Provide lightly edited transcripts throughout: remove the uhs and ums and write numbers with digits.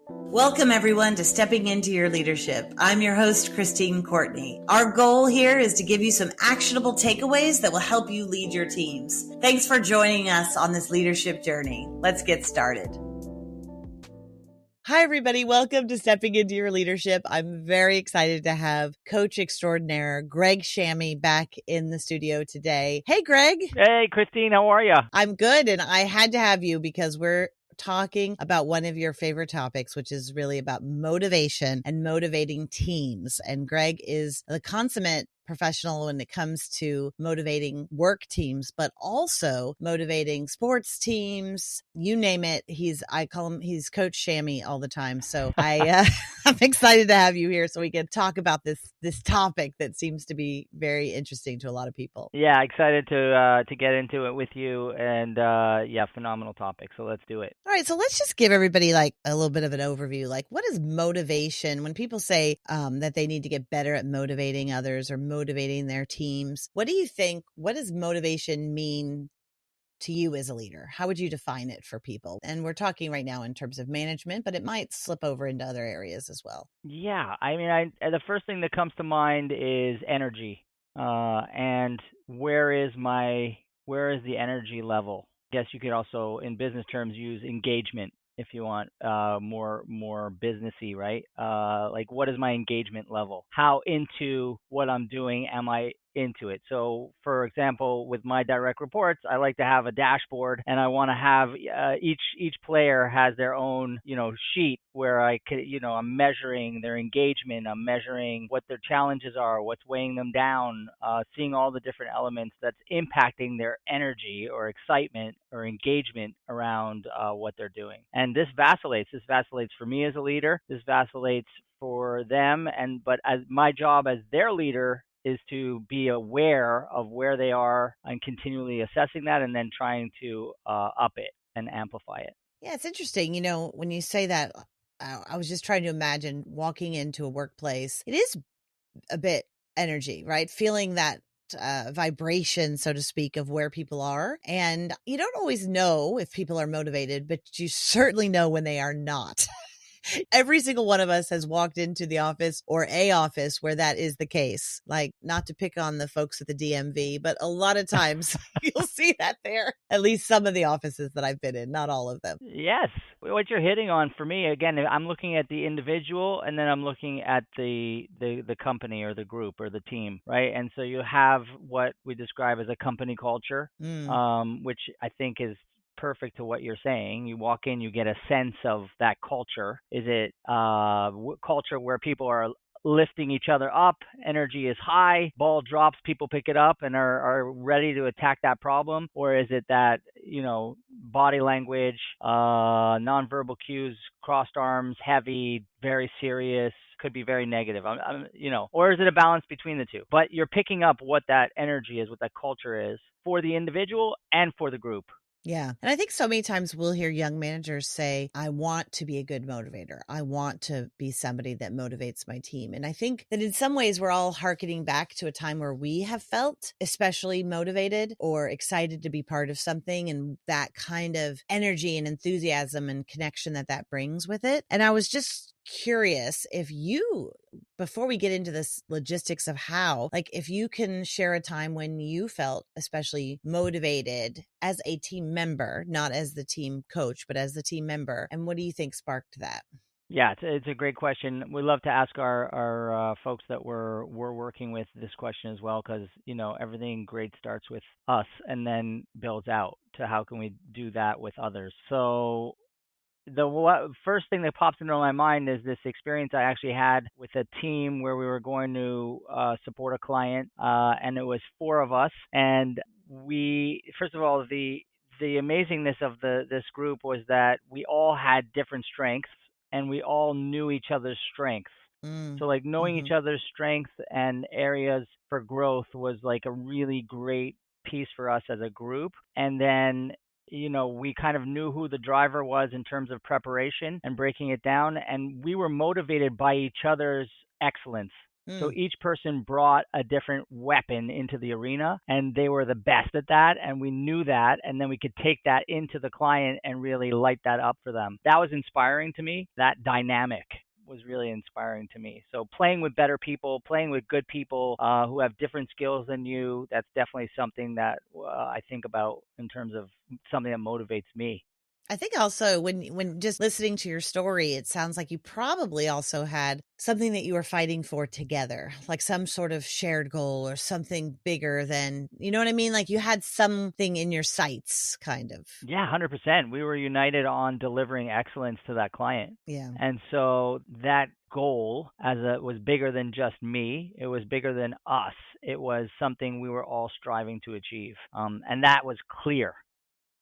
Welcome, everyone, to Stepping Into Your Leadership. I'm your host, Christine Courtney. Our goal here is to give you some actionable takeaways that will help you lead your teams. Thanks for joining us on this leadership journey. Let's get started. Hi, everybody. Welcome to Stepping Into Your Leadership. I'm very excited to have Coach Extraordinaire Greg Shamie back in the studio today. Hey, Greg. Hey, Christine. How are you? I'm good. And I had to have you because we're talking about one of your favorite topics, which is really about motivation and motivating teams. And Greg is the consummate professional when it comes to motivating work teams, but also motivating sports teams. You name it. He's Coach Shamie all the time. So I'm excited to have you here so we can talk about this topic that seems to be very interesting to a lot of people. Yeah, excited to get into it with you, and phenomenal topic. So let's do it. All right, so let's just give everybody like a little bit of an overview. Like, what is motivation? When people say that they need to get better at motivating others or motivating their teams, what do you think? What does motivation mean to you as a leader? How would you define it for people? And we're talking right now in terms of management, but it might slip over into other areas as well. Yeah, I mean, the first thing that comes to mind is energy, and where is the energy level? I guess you could also, in business terms, use engagement if you want more businessy, right? Like, what is my engagement level? How into what I'm doing am I into it? So, for example, with my direct reports, I like to have a dashboard, and I want to have each player has their own sheet where I could I'm measuring their engagement, I'm measuring what their challenges are, what's weighing them down, seeing all the different elements that's impacting their energy or excitement or engagement around what they're doing. And this vacillates. This vacillates for me as a leader. This vacillates for them. But as my job as their leader is to be aware of where they are and continually assessing that, and then trying to up it and amplify it. Yeah, it's interesting. When you say that, I was just trying to imagine walking into a workplace. It is a bit energy, right? Feeling that vibration, so to speak, of where people are. And you don't always know if people are motivated, but you certainly know when they are not. Every single one of us has walked into the office or a office where that is the case. Like, not to pick on the folks at the DMV, but a lot of times you'll see that there. At least some of the offices that I've been in, not all of them. Yes. What you're hitting on for me, again, I'm looking at the individual, and then I'm looking at the company or the group or the team, right? And so you have what we describe as a company culture, which I think is perfect to what you're saying. You walk in, you get a sense of that culture. Is it culture where people are lifting each other up, energy is high, ball drops, people pick it up and are ready to attack that problem? Or is it that, body language, nonverbal cues, crossed arms, heavy, very serious, could be very negative, or is it a balance between the two? But you're picking up what that energy is, what that culture is for the individual and for the group. Yeah. And I think so many times we'll hear young managers say, I want to be a good motivator. I want to be somebody that motivates my team. And I think that in some ways we're all hearkening back to a time where we have felt especially motivated or excited to be part of something, and that kind of energy and enthusiasm and connection that brings with it. And I was just curious if you, before we get into this logistics of how, like, if you can share a time when you felt especially motivated as a team member, not as the team coach, but as the team member. And what do you think sparked that? Yeah, it's a great question. We love to ask our folks that we're working with this question as well, because everything great starts with us and then builds out to how can we do that with others. So the first thing that pops into my mind is this experience I actually had with a team where we were going to support a client, and it was 4 of us. And we, first of all, the amazingness of this group was that we all had different strengths, and we all knew each other's strengths. So like knowing each other's strengths and areas for growth was like a really great piece for us as a group. And then we kind of knew who the driver was in terms of preparation and breaking it down. And we were motivated by each other's excellence. So Mm. each person brought a different weapon into the arena, and they were the best at that. And we knew that. And then we could take that into the client and really light that up for them. That was inspiring to me. That dynamic was really inspiring to me. So playing with better people, playing with good people who have different skills than you, that's definitely something that I think about in terms of something that motivates me. I think also when just listening to your story, it sounds like you probably also had something that you were fighting for together, like some sort of shared goal or something bigger than, you know what I mean? Like you had something in your sights, kind of. Yeah, 100%. We were united on delivering excellence to that client. Yeah. And so that goal was bigger than just me. It was bigger than us. It was something we were all striving to achieve. And that was clear.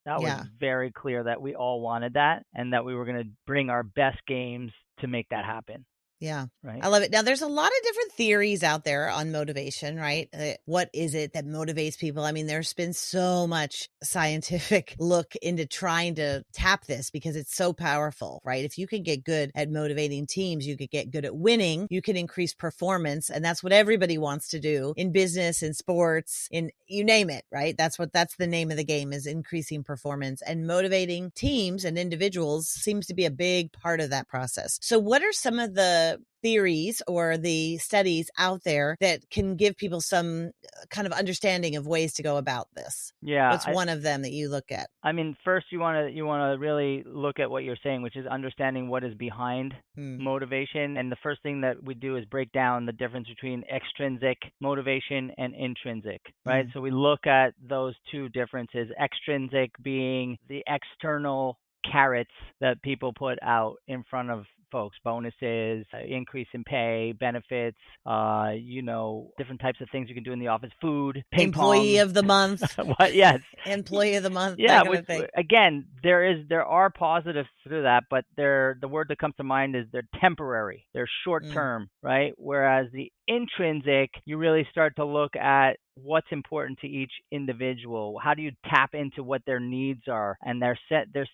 That was Yeah. very clear that we all wanted that and that we were going to bring our best games to make that happen. Yeah. Right. I love it. Now, there's a lot of different theories out there on motivation, right? What is it that motivates people? I mean, there's been so much scientific look into trying to tap this because it's so powerful, right? If you can get good at motivating teams, you could get good at winning, you can increase performance. And that's what everybody wants to do in business, in sports, in you name it, right? That's the name of the game, is increasing performance, and motivating teams and individuals seems to be a big part of that process. So what are some of the theories or the studies out there that can give people some kind of understanding of ways to go about this? Yeah, What's one of them that you look at? I mean, first you want to really look at what you're saying, which is understanding what is behind motivation. And the first thing that we do is break down the difference between extrinsic motivation and intrinsic, right? So we look at those two differences, extrinsic being the external carrots that people put out in front of folks, bonuses, increase in pay, benefits, different types of things you can do in the office, food, ping Employee pong. of the month. What? Yes. Employee of the month, Yeah, that kind of thing. again, there are positives to that, but the word that comes to mind is they're temporary. They're short term, right? Whereas the intrinsic, you really start to look at what's important to each individual. How do you tap into what their needs are and their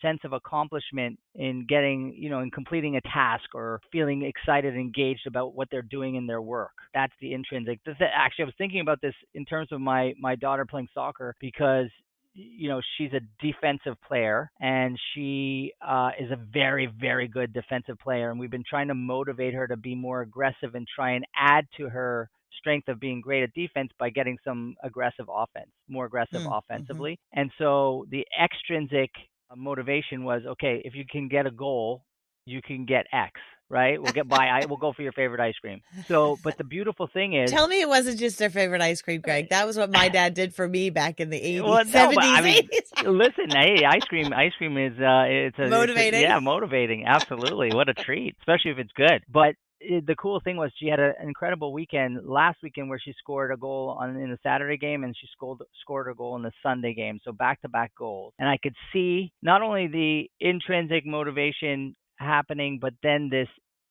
sense of accomplishment in getting, in completing a task or feeling excited and engaged about what they're doing in their work. That's the intrinsic. Actually, I was thinking about this in terms of my daughter playing soccer because she's a defensive player and she is a very, very good defensive player. And we've been trying to motivate her to be more aggressive and try and add to her strength of being great at defense by getting some more aggressive offensively. And so the extrinsic motivation was, okay, if you can get a goal, you can get X, right? We'll go for your favorite ice cream. So, but the beautiful thing is, tell me it wasn't just their favorite ice cream, Greg. That was what my dad did for me back in the 80s, well, no, 70s, but I mean, 80s. listen, hey, ice cream is Motivating. motivating. Absolutely. What a treat, especially if it's good. But the cool thing was she had an incredible weekend last weekend where she scored a goal in the Saturday game and she scored a goal in the Sunday game. So back-to-back goals. And I could see not only the intrinsic motivation happening, but then this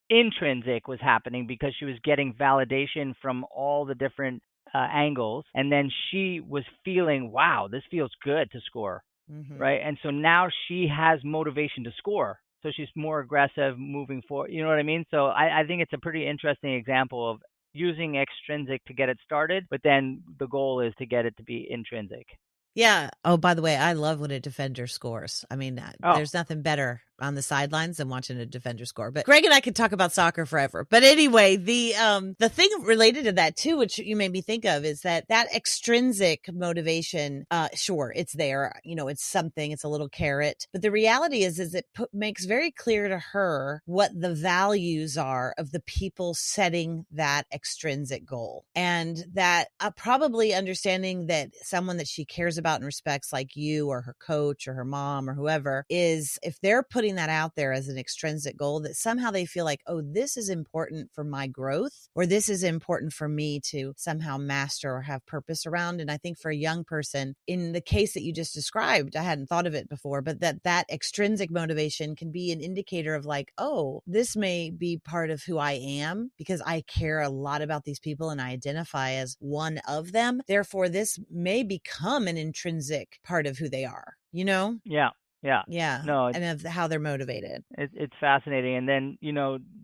intrinsic was happening because she was getting validation from all the different angles. And then she was feeling, wow, this feels good to score. Right. And so now she has motivation to score. So she's more aggressive moving forward. You know what I mean? So I think it's a pretty interesting example of using extrinsic to get it started, but then the goal is to get it to be intrinsic. Yeah. Oh, by the way, I love when a defender scores. I mean, there's nothing better on the sidelines than watching a defender score. But Greg and I could talk about soccer forever. But anyway, the thing related to that too, which you made me think of, is that extrinsic motivation, sure, it's there. It's something, it's a little carrot. But the reality is it makes very clear to her what the values are of the people setting that extrinsic goal. And that probably understanding that someone that she cares about and respects, like you or her coach or her mom or whoever, is if they're putting that out there as an extrinsic goal, that somehow they feel like, oh, this is important for my growth, or this is important for me to somehow master or have purpose around. And I think for a young person, in the case that you just described, I hadn't thought of it before, but that extrinsic motivation can be an indicator of like, oh, this may be part of who I am because I care a lot about these people and I identify as one of them. Therefore, this may become an intrinsic part of who they are, Yeah. Yeah. Yeah. No, And of how they're motivated. it's fascinating. And then,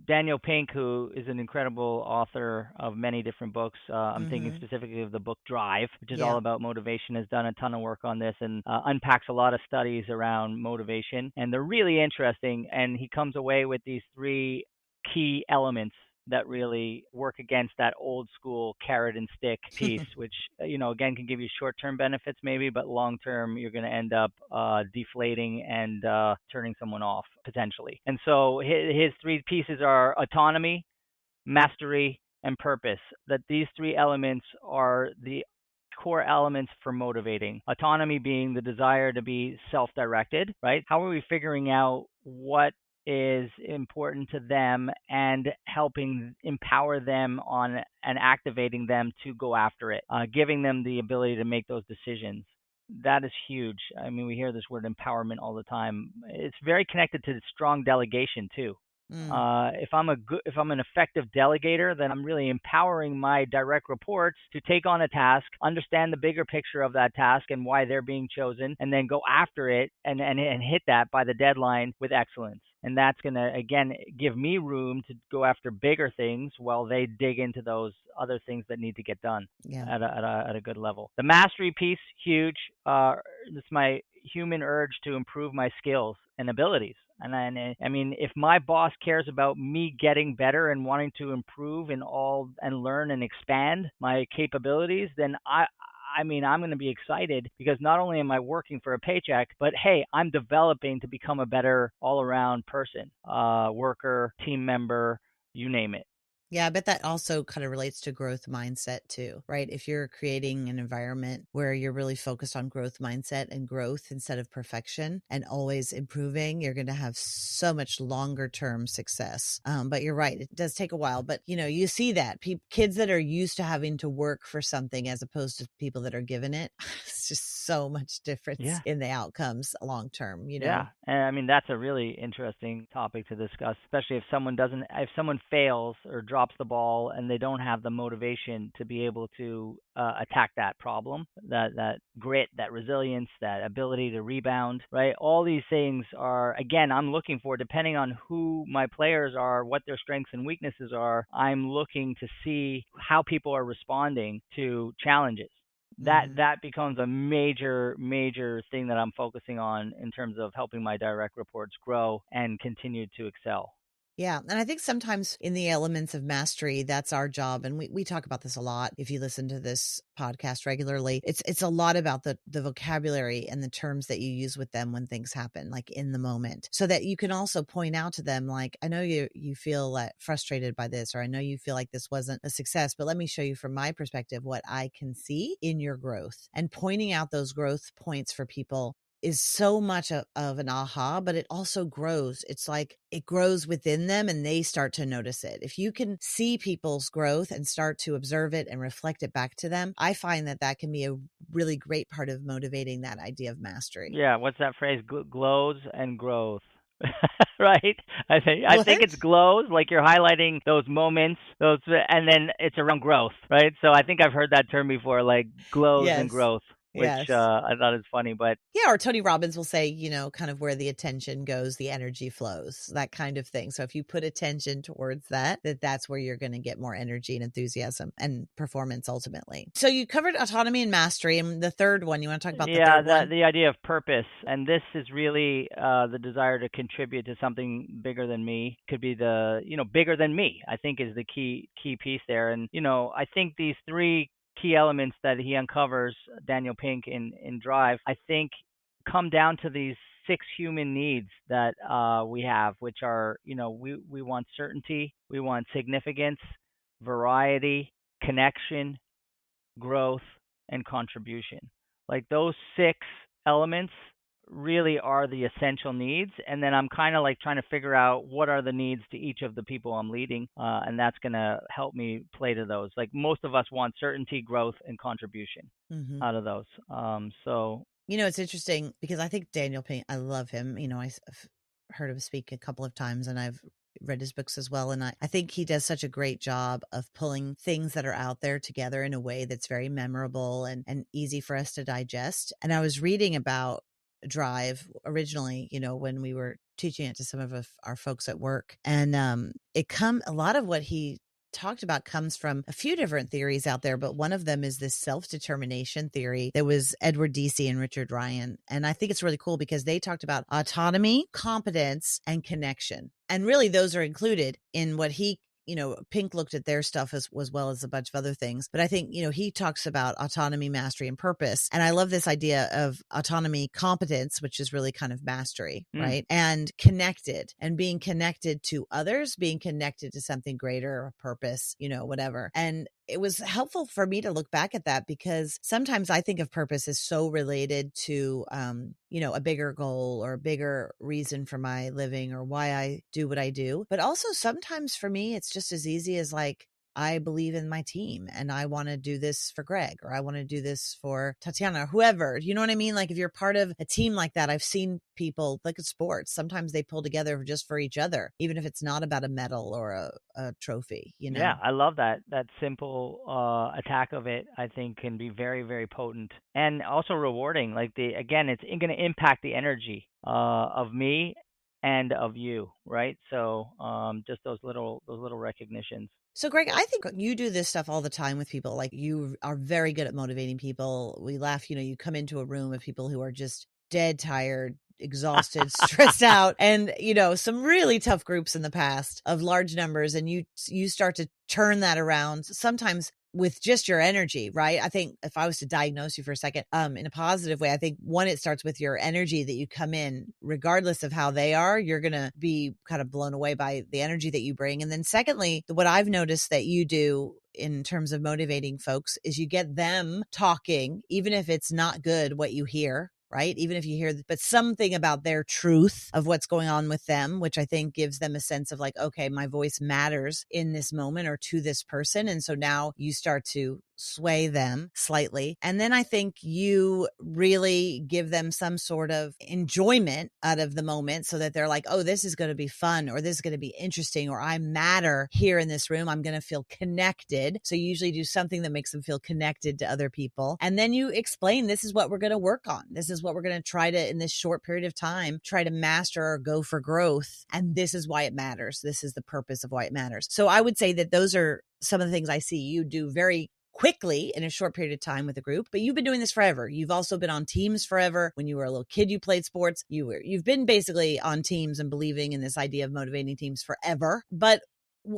Daniel Pink, who is an incredible author of many different books, I'm thinking Mm-hmm. specifically of the book Drive, which is all Yeah. about motivation, has done a ton of work on this and unpacks a lot of studies around motivation. And they're really interesting. And he comes away with these three key elements that really work against that old school carrot and stick piece, which, again, can give you short term benefits maybe, but long term, you're going to end up deflating and turning someone off potentially. And so his three pieces are autonomy, mastery, and purpose. That these three elements are the core elements for motivating. Autonomy being the desire to be self directed, right? How are we figuring out what is important to them and helping empower them on and activating them to go after it, giving them the ability to make those decisions? That is huge. I mean, we hear this word empowerment all the time. It's very connected to strong delegation too. Mm. If I'm an effective delegator, then I'm really empowering my direct reports to take on a task, understand the bigger picture of that task and why they're being chosen, and then go after it and hit that by the deadline with excellence. And that's going to, again, give me room to go after bigger things while they dig into those other things that need to get done Yeah. at a good level. The mastery piece, huge. It's my human urge to improve my skills and abilities. I mean, if my boss cares about me getting better and wanting to improve and learn and expand my capabilities, then I mean, I'm going to be excited because not only am I working for a paycheck, but hey, I'm developing to become a better all around person, worker, team member, you name it. Yeah, I bet that also kind of relates to growth mindset too, right? If you're creating an environment where you're really focused on growth mindset and growth instead of perfection and always improving, you're going to have so much longer term success. But you're right, it does take a while. But you see that kids that are used to having to work for something as opposed to people that are given it, it's just so much difference Yeah. in the outcomes long term. Yeah, and I mean that's a really interesting topic to discuss, especially if someone fails or drops the ball and they don't have the motivation to be able to attack that problem, that grit, that resilience, that ability to rebound, right? All these things are, again, I'm looking for, depending on who my players are, what their strengths and weaknesses are. I'm looking to see how people are responding to challenges. That becomes a major thing that I'm focusing on in terms of helping my direct reports grow and continue to excel. Yeah. And I think sometimes in the elements of mastery, that's our job. And we talk about this a lot. If you listen to this podcast regularly, it's a lot about the vocabulary and the terms that you use with them when things happen, like in the moment, so that you can also point out to them, like, I know you feel like frustrated by this, or I know you feel like this wasn't a success, but let me show you from my perspective what I can see in your growth. And pointing out those growth points for people is so much of an aha, but it also grows. It's like it grows within them and they start to notice it. If you can see people's growth and start to observe it and reflect it back to them, I find that can be a really great part of motivating that idea of mastery. Yeah, what's that phrase? Glows and growth. Right? I think it's What? glows, like you're highlighting those moments, and then it's around growth, right? So I think I've heard that term before, like glows and Yes. growth, which Yes. I thought is funny. But Yeah, or Tony Robbins will say, kind of where the attention goes, the energy flows, that kind of thing. So if you put attention towards that's where you're going to get more energy and enthusiasm and performance ultimately. So you covered autonomy and mastery. And the third one, you want to talk about the yeah, third one? the idea of purpose, and this is really the desire to contribute to something bigger than me. Could be bigger than me. I think is the key piece there. And I think these three key elements that he uncovers, Daniel Pink in Drive, I think come down to these six human needs that we have, which are we want certainty, we want significance, variety, connection, growth, and contribution. Like those six elements really are the essential needs. And then I'm kind of like trying to figure out what are the needs to each of the people I'm leading. And that's going to help me play to those. Like most of us want certainty, growth, and contribution Mm-hmm. out of those. So, It's interesting because I think Daniel Pink, I love him. I've heard him speak a couple of times and I've read his books as well. And I think he does such a great job of pulling things that are out there together in a way that's very memorable and easy for us to digest. And I was reading about drive originally, when we were teaching it to some of our folks at work. And a lot of what he talked about comes from a few different theories out there, but one of them is this self-determination theory that was Edward Deci and Richard Ryan. And I think it's really cool because they talked about autonomy, competence, and connection. And really those are included in what Pink looked at their stuff as well as a bunch of other things. But I think, he talks about autonomy, mastery, and purpose. And I love this idea of autonomy, competence, which is really kind of mastery, right? And connected, and being connected to others, being connected to something greater, a purpose, whatever. And it was helpful for me to look back at that because sometimes I think of purpose as so related to, a bigger goal or a bigger reason for my living or why I do what I do. But also sometimes for me, it's just as easy as like, I believe in my team and I want to do this for Greg, or I want to do this for Tatiana, or whoever. You know what I mean? Like if you're part of a team like that, I've seen people like at sports, sometimes they pull together just for each other, even if it's not about a medal or a trophy, Yeah, I love that. That simple attack of it, I think, can be very, very potent and also rewarding. Like again, it's going to impact the energy of me and of you, right? So just those little recognitions. So, Greg, I think you do this stuff all the time with people. Like you are very good at motivating people. We laugh, you come into a room of people who are just dead tired, exhausted, stressed out, and, some really tough groups in the past of large numbers. And you start to turn that around sometimes with just your energy, right? I think if I was to diagnose you for a second, in a positive way, I think one, it starts with your energy that you come in, regardless of how they are, you're going to be kind of blown away by the energy that you bring. And then secondly, what I've noticed that you do in terms of motivating folks is you get them talking, even if it's not good what you hear, right? Even if you hear, but something about their truth of what's going on with them, which I think gives them a sense of like, okay, my voice matters in this moment or to this person. And so now you start to sway them slightly. And then I think you really give them some sort of enjoyment out of the moment so that they're like, oh, this is going to be fun, or this is going to be interesting, or I matter here in this room. I'm going to feel connected. So you usually do something that makes them feel connected to other people. And then you explain, this is what we're going to work on. This is what we're going to try to, in this short period of time, try to master or go for growth. And this is why it matters. This is the purpose of why it matters. So I would say that those are some of the things I see you do very quickly in a short period of time with a group, but you've been doing this forever. You've also been on teams forever. When you were a little kid, you played sports. You've been basically on teams and believing in this idea of motivating teams forever. But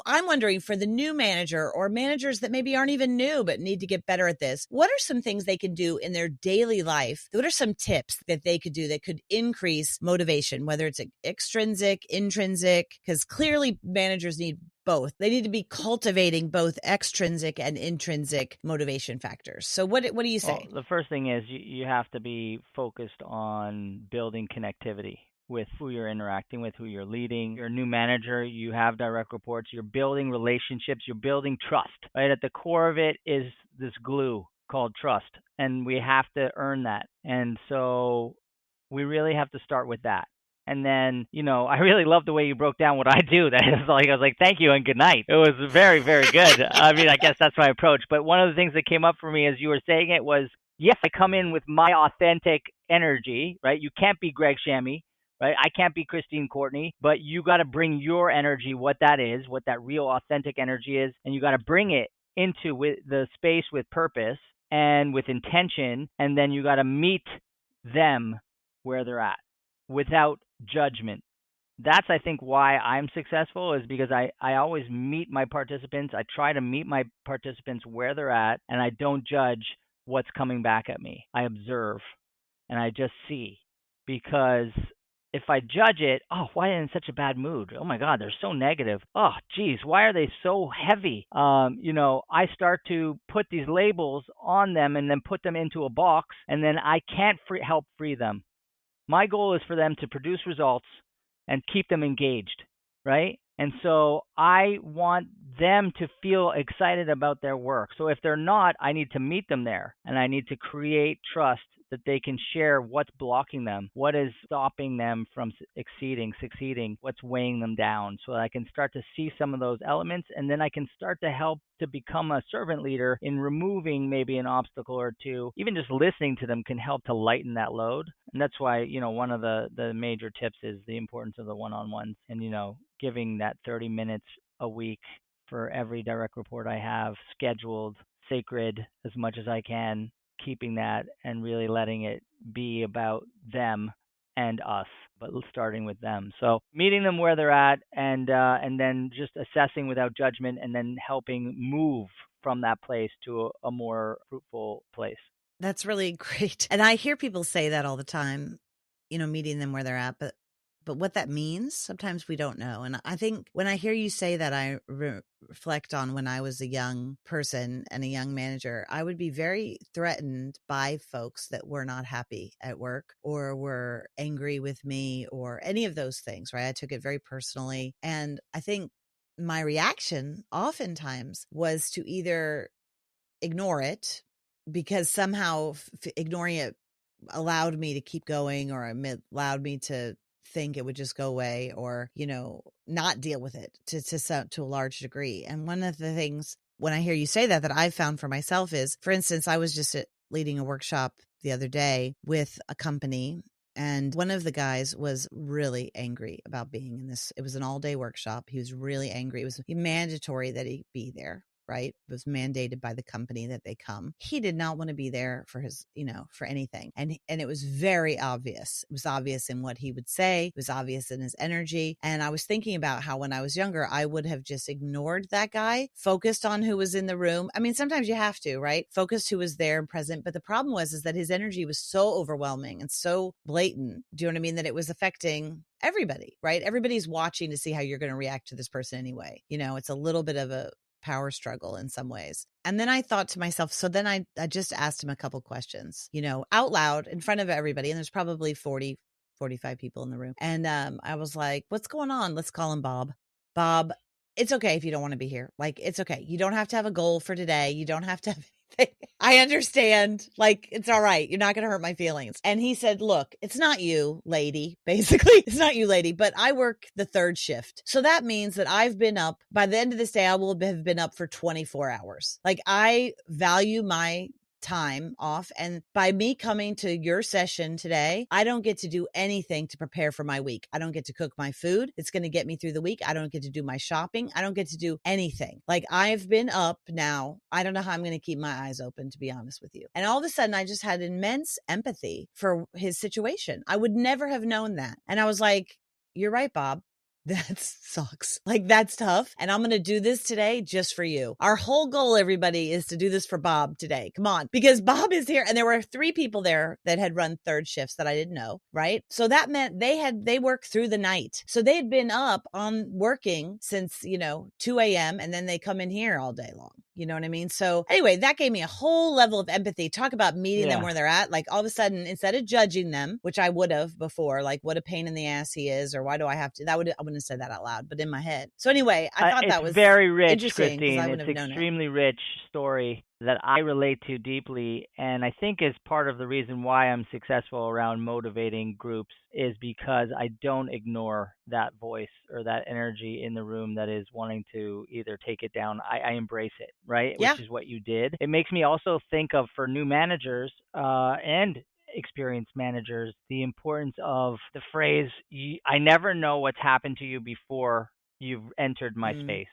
I'm wondering, for the new manager or managers that maybe aren't even new but need to get better at this, what are some things they can do in their daily life? What are some tips that they could do that could increase motivation, whether it's extrinsic, intrinsic? Because clearly managers need both. They need to be cultivating both extrinsic and intrinsic motivation factors. So what do you say? Well, the first thing is you have to be focused on building connectivity with who you're interacting with, who you're leading. You're a new manager, you have direct reports, you're building relationships, you're building trust, right? At the core of it is this glue called trust, and we have to earn that. And so we really have to start with that. And then, I really love the way you broke down what I do. That is like, I was like, thank you and good night. It was very, very good. I mean, I guess that's my approach. But one of the things that came up for me as you were saying it was, yes, I come in with my authentic energy, right? You can't be Greg Shamie, right? I can't be Courtney, but you got to bring your energy, what that is, what that real authentic energy is, and you got to bring it into the space with purpose and with intention, and then you got to meet them where they're at without judgment. That's, I think, why I'm successful, is because I always meet my participants. I try to meet my participants where they're at, and I don't judge what's coming back at me. I observe and I just see, because if I judge it, oh, why are they in such a bad mood? Oh my God, they're so negative. Oh, geez, why are they so heavy? I start to put these labels on them and then put them into a box, and then I can't help free them. My goal is for them to produce results and keep them engaged, right? And so I want them to feel excited about their work. So if they're not, I need to meet them there, and I need to create trust that they can share what's blocking them, what is stopping them from succeeding, what's weighing them down, so that I can start to see some of those elements, and then I can start to help to become a servant leader in removing maybe an obstacle or two. Even just listening to them can help to lighten that load. And that's why, one of the major tips is the importance of the one-on-ones, and, giving that 30 minutes a week for every direct report I have scheduled, sacred as much as I can, keeping that and really letting it be about them and us, but starting with them. So meeting them where they're at, and then just assessing without judgment, and then helping move from that place to a more fruitful place. That's really great. And I hear people say that all the time, meeting them where they're at, but what that means, sometimes we don't know. And I think when I hear you say that, I reflect on when I was a young person and a young manager. I would be very threatened by folks that were not happy at work or were angry with me or any of those things, right? I took it very personally. And I think my reaction oftentimes was to either ignore it, because somehow ignoring it allowed me to keep going, or allowed me to think it would just go away, or, not deal with it to a large degree. And one of the things when I hear you say that I've found for myself is, for instance, I was just leading a workshop the other day with a company, and one of the guys was really angry about being in this. It was an all-day workshop. He was really angry. It was mandatory that he be there. Right? It was mandated by the company that they come. He did not want to be there for his, for anything. And it was very obvious. It was obvious in what he would say. It was obvious in his energy. And I was thinking about how when I was younger, I would have just ignored that guy, focused on who was in the room. I mean, sometimes you have to, right? Focused who was there and present. But the problem is that his energy was so overwhelming and so blatant. Do you know what I mean? That it was affecting everybody, right? Everybody's watching to see how you're going to react to this person anyway. It's a little bit of a power struggle in some ways. And then I thought to myself, so then I just asked him a couple questions, out loud in front of everybody. And there's probably 40, 45 people in the room. And I was like, what's going on? Let's call him Bob. Bob, it's okay if you don't want to be here. Like, it's okay. You don't have to have a goal for today. You don't have to have anything. I understand. Like, it's all right. You're not going to hurt my feelings. And he said, look, it's not you, lady. Basically, it's not you, lady, but I work the third shift. So that means that I've been up, by the end of this day, I will have been up for 24 hours. Like, I value my time off. And by me coming to your session today, I don't get to do anything to prepare for my week. I don't get to cook my food. It's going to get me through the week. I don't get to do my shopping. I don't get to do anything. Like, I've been up now. I don't know how I'm going to keep my eyes open, to be honest with you. And all of a sudden, I just had immense empathy for his situation. I would never have known that. And I was like, you're right, Bob. That sucks. Like, that's tough. And I'm going to do this today just for you. Our whole goal, everybody, is to do this for Bob today. Come on. Because Bob is here. And there were 3 people there that had run third shifts that I didn't know. Right. So that meant they worked through the night. So they had been up on working since, 2 a.m. And then they come in here all day long. You know what I mean? So anyway, that gave me a whole level of empathy. Talk about meeting them where they're at. Like, all of a sudden, instead of judging them, which I would have before, like, what a pain in the ass he is, or why do I have to, I wouldn't have said that out loud, but in my head. So anyway, I thought that was very rich, interesting, Christine. I wouldn't It's have known extremely rich story that I relate to deeply, and I think is part of the reason why I'm successful around motivating groups, is because I don't ignore that voice or that energy in the room that is wanting to either take it down. I embrace it, right? Yeah. Which is what you did. It makes me also think of, for new managers and experienced managers, the importance of the phrase, I never know what's happened to you before you've entered my space,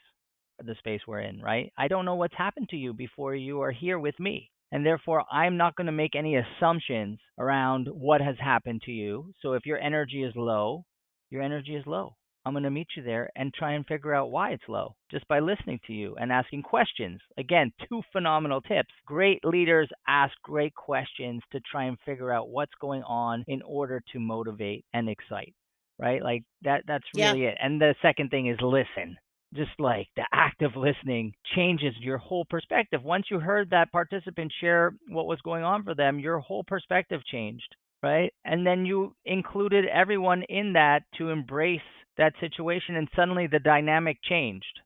the space we're in, right? I don't know what's happened to you before you are here with me. And therefore, I'm not going to make any assumptions around what has happened to you. So if your energy is low, your energy is low. I'm going to meet you there and try and figure out why it's low just by listening to you and asking questions. Again, 2 phenomenal tips. Great leaders ask great questions to try and figure out what's going on in order to motivate and excite, right? Like that's really it. And the second thing is listen. Just like the act of listening changes your whole perspective. Once you heard that participant share what was going on for them, your whole perspective changed, right? And then you included everyone in that to embrace that situation, and suddenly the dynamic changed.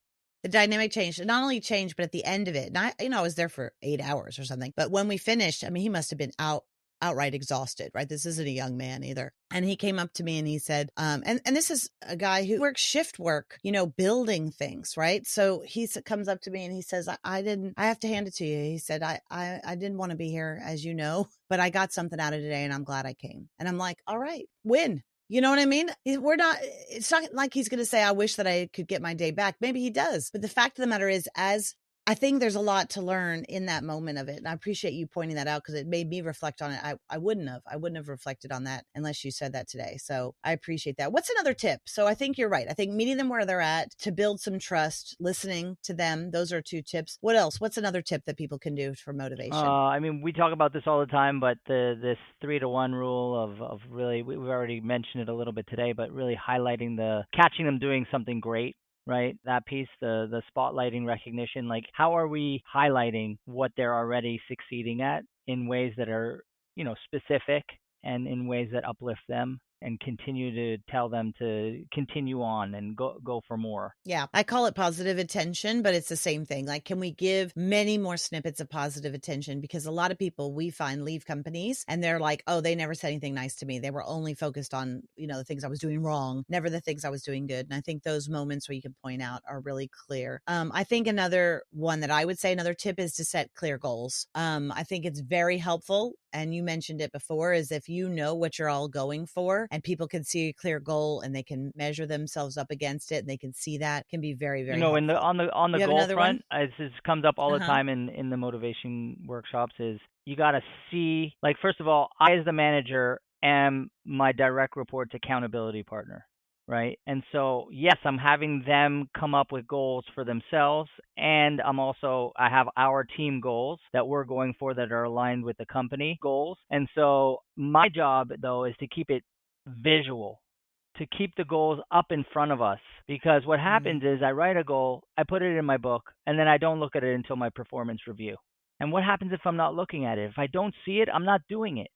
The dynamic changed. It not only changed, but at the end of it, and I was there for 8 hours or something. But when we finished, I mean, he must have been out outright exhausted, right? This isn't a young man either. And he came up to me and he said, and this is a guy who works shift work, building things, right? So he comes up to me and he says, I have to hand it to you. He said, I didn't want to be here, as you know, but I got something out of today and I'm glad I came. And I'm like, all right, win. You know what I mean? It's not like he's going to say, I wish that I could get my day back. Maybe he does. But the fact of the matter is, I think there's a lot to learn in that moment of it. And I appreciate you pointing that out because it made me reflect on it. I wouldn't have reflected on that unless you said that today. So I appreciate that. What's another tip? So I think you're right. I think meeting them where they're at to build some trust, listening to them. Those are 2 tips. What else? What's another tip that people can do for motivation? I mean, we talk about this all the time, but this 3-to-1 rule of really, we've already mentioned it a little bit today, but really highlighting catching them doing something great, right? That piece, the spotlighting recognition, like how are we highlighting what they're already succeeding at in ways that are, specific and in ways that uplift them and continue to tell them to continue on and go for more. Yeah, I call it positive attention, but it's the same thing. Like, can we give many more snippets of positive attention? Because a lot of people we find leave companies and they're like, oh, they never said anything nice to me. They were only focused on, the things I was doing wrong, never the things I was doing good. And I think those moments where you can point out are really clear. I think another one that I would say, another tip is to set clear goals. I think it's very helpful. And you mentioned it before, is if you know what you're all going for and people can see a clear goal and they can measure themselves up against it and they can see that, can be very, very helpful. In the You have goal another one? front, as this comes up all the Uh-huh. time in the motivation workshops, is you got to see, like, first of all, I as the manager am my direct report's accountability partner, right? And so yes, I'm having them come up with goals for themselves, and I have our team goals that we're going for that are aligned with the company goals. And so my job though is to keep it visual, to keep the goals up in front of us. Because what Mm, happens is I write a goal, I put it in my book, and then I don't look at it until my performance review. And what happens if I'm not looking at it? If I don't see it, I'm not doing it,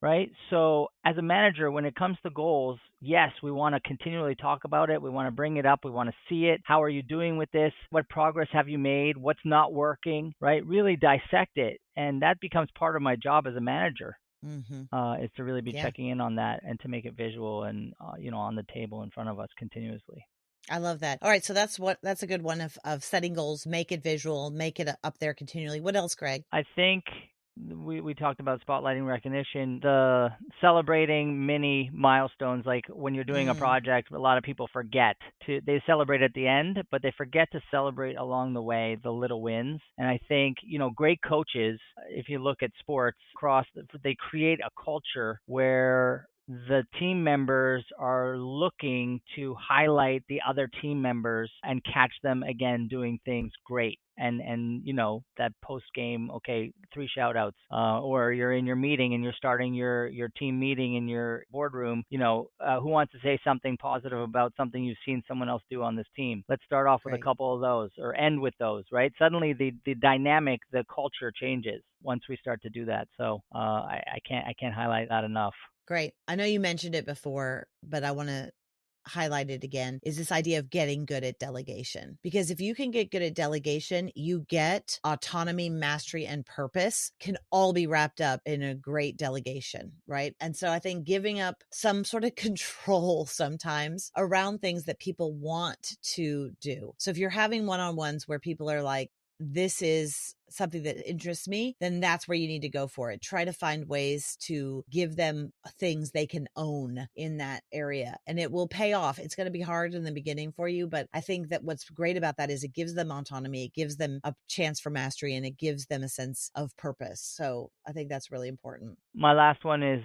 right? So as a manager, when it comes to goals, yes, we want to continually talk about it. We want to bring it up. We want to see it. How are you doing with this? What progress have you made? What's not working, right? Really dissect it. And that becomes part of my job as a manager, mm-hmm. is to really be Yeah. checking in on that and to make it visual and, on the table in front of us continuously. I love that. All right. So that's a good one of setting goals, make it visual, make it up there continually. What else, Greg? I think we talked about spotlighting recognition, the celebrating mini milestones. Like when you're doing a Mm, project, a lot of people they celebrate at the end, but they forget to celebrate along the way the little wins. And I think, great coaches, if you look at sports they create a culture where the team members are looking to highlight the other team members and catch them again doing things great. And that post game, okay, 3 shout outs, or you're in your meeting and you're starting your team meeting in your boardroom, who wants to say something positive about something you've seen someone else do on this team? Let's start off with a great. couple of those or end with those, right? Suddenly the dynamic, the culture changes once we start to do that. So I can't highlight that enough. Great. I know you mentioned it before, but I want to highlight it again, is this idea of getting good at delegation. Because if you can get good at delegation, you get autonomy, mastery, and purpose can all be wrapped up in a great delegation, right? And so I think giving up some sort of control sometimes around things that people want to do. So if you're having one-on-ones where people are like, this is something that interests me, then that's where you need to go for it. Try to find ways to give them things they can own in that area, and it will pay off. It's going to be hard in the beginning for you, but I think that what's great about that is it gives them autonomy, it gives them a chance for mastery, and it gives them a sense of purpose. So I think that's really important. My last one is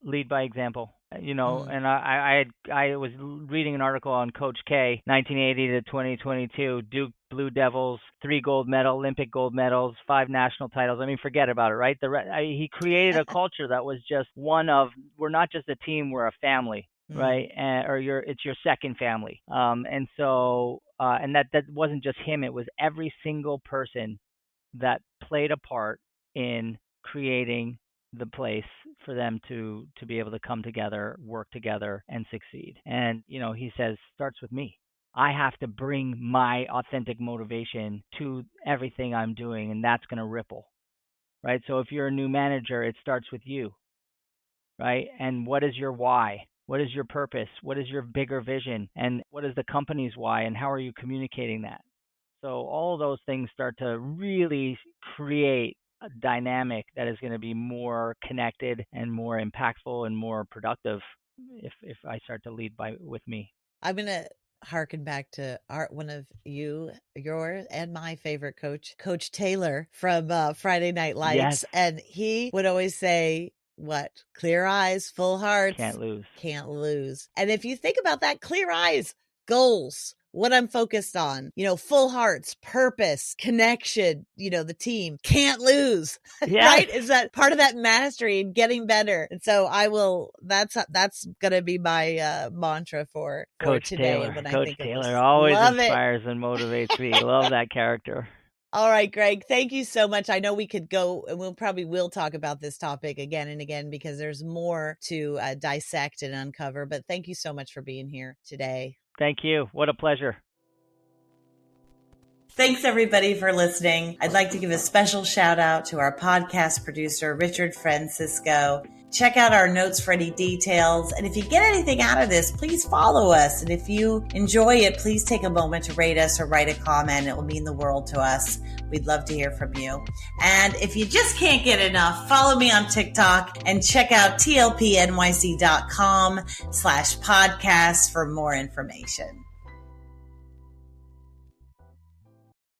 lead by example. Mm. And I was reading an article on Coach K, 1980 to 2022, Duke Blue Devils, 3 Olympic gold medals, 5 national titles. I mean, forget about it, right? He created a culture that was just one of, we're not just a team, we're a family, Mm. right? It's your second family. And so, and that wasn't just him; it was every single person that played a part in creating the place for them to be able to come together, work together, and succeed. And he says starts with me. I have to bring my authentic motivation to everything I'm doing, and that's going to ripple. right? So if you're a new manager, it starts with you, right? And what is your why? What is your purpose? What is your bigger vision? And what is the company's why? And how are you communicating that? So all of those things start to really create a dynamic that is going to be more connected and more impactful and more productive if I start to lead with me. I'm going to harken back to one of your and my favorite Coach Taylor from Friday Night Yes. Lights. And he would always say, what? Clear eyes, full hearts. Can't lose. Can't lose. And if you think about that, clear eyes, goals, what I'm focused on, full hearts, purpose, connection, the team, can't lose, Yes. right? Is that part of that mastery and getting better? And so that's going to be my mantra for Coach today. Taylor. When Coach I think Taylor of this. always Love inspires and motivates me. Love that character. All right, Greg, thank you so much. I know we could go and we'll talk about this topic again and again because there's more to dissect and uncover. But thank you so much for being here today. Thank you. What a pleasure. Thanks, everybody, for listening. I'd like to give a special shout out to our podcast producer, Richard Francisco. Check out our notes for any details. And if you get anything out of this, please follow us. And if you enjoy it, please take a moment to rate us or write a comment. It will mean the world to us. We'd love to hear from you. And if you just can't get enough, follow me on TikTok and check out tlpnyc.com/podcast for more information.